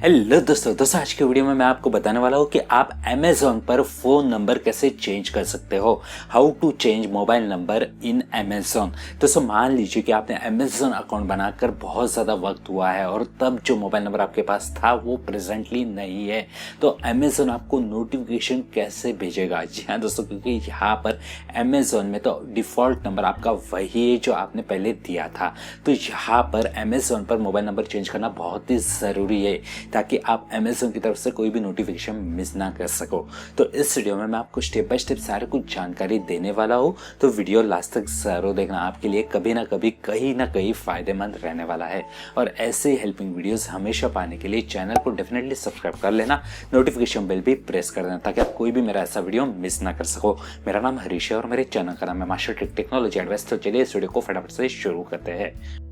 Hello दोस्तों आज के वीडियो में मैं आपको बताने वाला हूँ कि आप अमेज़ॉन पर फ़ोन नंबर कैसे चेंज कर सकते हो। How to change mobile number in Amazon. दोस्तों मान लीजिए कि आपने अमेज़ॉन अकाउंट बनाकर बहुत ज़्यादा वक्त हुआ है और तब जो मोबाइल नंबर आपके पास था वो प्रेजेंटली नहीं है, तो अमेज़ॉन आपको नोटिफिकेशन कैसे भेजेगा। जी हाँ दोस्तों, क्योंकि यहाँ पर अमेज़ॉन में तो डिफ़ॉल्ट नंबर आपका वही है जो आपने पहले दिया था। तो यहाँ पर अमेज़ॉन पर मोबाइल नंबर चेंज करना बहुत ही ज़रूरी है ताकि आप अमेज़ॉन की तरफ से कोई भी नोटिफिकेशन मिस ना कर सको। तो इस वीडियो में मैं आपको स्टेप बाय स्टेप सारे कुछ जानकारी देने वाला हूँ, तो वीडियो लास्ट तक जरूर देखना, आपके लिए कभी ना कभी कहीं ना कहीं फायदेमंद रहने वाला है। और ऐसे हेल्पिंग वीडियोस हमेशा पाने के लिए चैनल को डेफिनेटली सब्सक्राइब कर लेना, नोटिफिकेशन बेल भी प्रेस कर देना ताकि आप कोई भी मेरा ऐसा वीडियो मिस ना कर सको। मेरा नाम हरीश है और मेरे चैनल का नाम है मास्टर टेक टेक्नोलॉजी एडवाइस। तो चलिए इस वीडियो को फटाफट से शुरू करते हैं।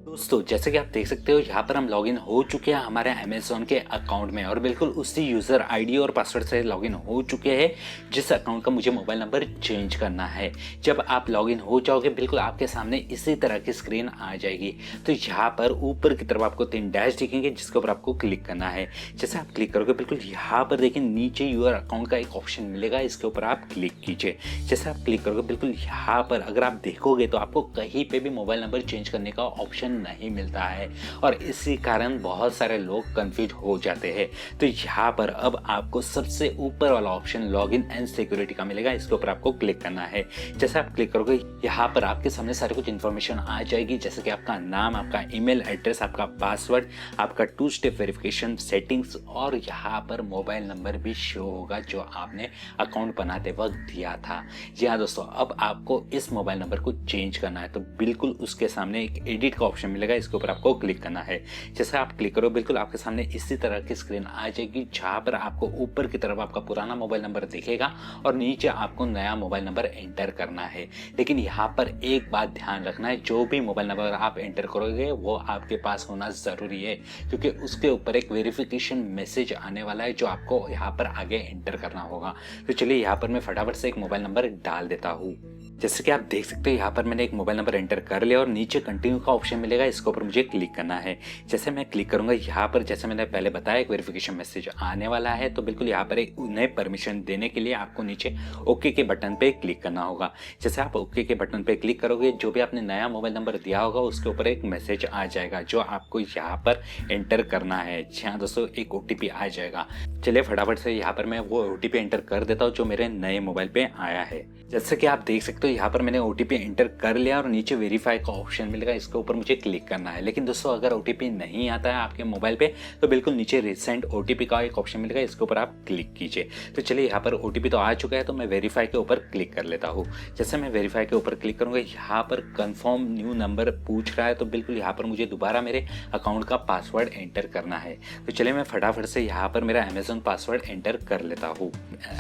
दोस्तों जैसे कि आप देख सकते हो यहाँ पर हम लॉगिन हो चुके हैं हमारे अमेज़ॉन के अकाउंट में और बिल्कुल उसी यूज़र आईडी और पासवर्ड से लॉगिन हो चुके हैं जिस अकाउंट का मुझे मोबाइल नंबर चेंज करना है। जब आप लॉगिन हो जाओगे बिल्कुल आपके सामने इसी तरह की स्क्रीन आ जाएगी। तो यहाँ पर ऊपर की तरफ आपको 3 डैश दिखेंगे जिसके ऊपर आपको क्लिक करना है। जैसे आप क्लिक करोगे बिल्कुल यहाँ पर देखिए नीचे यूर अकाउंट का एक ऑप्शन मिलेगा, इसके ऊपर आप क्लिक कीजिए। जैसे आप क्लिक करोगे बिल्कुल यहाँ पर अगर आप देखोगे तो आपको कहीं पे भी मोबाइल नंबर चेंज करने का ऑप्शन नहीं मिलता है और इसी कारण बहुत सारे लोग कंफ्यूज हो जाते हैं। तो यहाँ पर अब आपको सबसे ऊपर वाला ऑप्शन लॉगिन एंड सिक्योरिटी का मिलेगा, इसके ऊपर आपको क्लिक करना है। जैसे आप क्लिक करोगे यहाँ पर आपके सामने सारे कुछ इन्फॉर्मेशन आ जाएगी, जैसे कि आपका नाम, आपका ईमेल एड्रेस, आपका पासवर्ड, आपका 2 स्टेप वेरिफिकेशन सेटिंग्स और यहाँ पर मोबाइल नंबर भी शो होगा जो आपने अकाउंट बनाते वक्त दिया था। जी हाँ दोस्तों, अब आपको इस मोबाइल नंबर को चेंज करना है तो बिल्कुल उसके सामने एक एडिट का ऑप्शन मिलेगा, इसके ऊपर आपको क्लिक करना है। जैसे आप क्लिक करो बिल्कुल आपके सामने इसी तरह की स्क्रीन आ जाएगी जहां पर आपको ऊपर की तरफ आपका पुराना मोबाइल नंबर दिखेगा और नीचे आपको नया मोबाइल नंबर एंटर करना है। लेकिन यहाँ पर एक बात ध्यान रखना है, जो भी मोबाइल नंबर आप एंटर करोगे वो आपके पास होना ज़रूरी है क्योंकि उसके ऊपर एक वेरिफिकेशन मैसेज आने वाला है जो आपको यहाँ पर आगे एंटर करना होगा। तो चलिए यहाँ पर मैं फटाफट से एक मोबाइल नंबर डाल देता हूँ। जैसे कि आप देख सकते हो यहाँ पर मैंने एक मोबाइल नंबर एंटर कर लिया और नीचे कंटिन्यू का ऑप्शन मिलेगा, इसके ऊपर मुझे क्लिक करना है। जैसे मैं क्लिक करूंगा यहाँ पर जैसे मैंने पहले बताया एक वेरिफिकेशन मैसेज आने वाला है, तो बिल्कुल यहाँ पर एक उन्हें परमिशन देने के लिए आपको नीचे ओके के बटन पे क्लिक करना होगा। जैसे आप ओके के बटन पे क्लिक करोगे जो भी आपने नया मोबाइल नंबर दिया होगा उसके ऊपर एक मैसेज आ जाएगा जो आपको यहाँ पर एंटर करना है। जी हाँ दोस्तों, एक OTP आ जाएगा। चलिए फटाफट से यहाँ पर मैं वो OTP एंटर कर देता हूँ जो मेरे नए मोबाइल पे आया है। जैसे कि आप देख सकते हो यहाँ पर मैंने OTP एंटर कर लिया और नीचे वेरीफाई का ऑप्शन मिलेगा, इसके ऊपर मुझे क्लिक करना है। लेकिन दोस्तों अगर OTP नहीं आता है आपके मोबाइल पे तो बिल्कुल नीचे रिसेंट OTP का एक ऑप्शन मिलेगा, इसके ऊपर आप क्लिक कीजिए। तो चलिए यहाँ पर OTP तो आ चुका है तो मैं वेरीफाई के ऊपर क्लिक कर लेता हूँ। जैसे मैं वेरीफाई के ऊपर क्लिक करूँगा यहाँ पर कन्फर्म न्यू नंबर पूछ रहा है, तो बिल्कुल यहाँ पर मुझे दोबारा मेरे अकाउंट का पासवर्ड एंटर करना है। तो चलिए मैं फटाफट से यहाँ पर मेरा अमेज़ॉन पासवर्ड एंटर कर लेता हूँ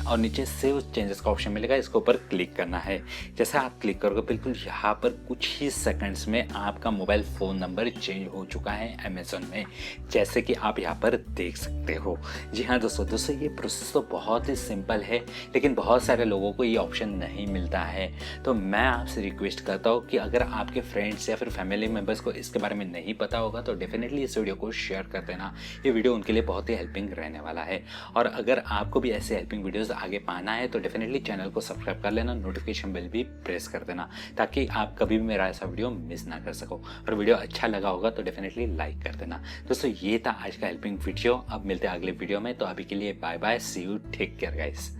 और नीचे सेव चेंजेस का ऑप्शन मिलेगा, इसके ऊपर क्लिक करना है। जैसे आप क्लिक करोगे बिल्कुल यहाँ पर कुछ ही सेकंड्स में आपका मोबाइल फ़ोन नंबर चेंज हो चुका है अमेज़ॉन में, जैसे कि आप यहाँ पर देख सकते हो। जी हाँ दोस्तों ये प्रोसेस तो बहुत ही सिंपल है लेकिन बहुत सारे लोगों को ये ऑप्शन नहीं मिलता है। तो मैं आपसे रिक्वेस्ट करता हूँ कि अगर आपके फ्रेंड्स या फिर फैमिली मेम्बर्स को इसके बारे में नहीं पता होगा तो डेफिनेटली इस वीडियो को शेयर कर देना, ये वीडियो उनके लिए बहुत ही हेल्पिंग रहने वाला है। और अगर आपको भी ऐसे हेल्पिंग वीडियोस आगे पाना है तो डेफिनेटली चैनल को सब्सक्राइब कर लेना, नोटिफिकेशन बेल भी प्रेस कर देना ताकि आप कभी भी मेरा ऐसा वीडियो मिस ना कर सको। और वीडियो अच्छा लगा होगा तो डेफिनेटली लाइक कर देना। दोस्तों ये था आज का हेल्पिंग वीडियो, अब मिलते हैं अगले वीडियो में, तो अभी के लिए bye bye, see you, take care guys.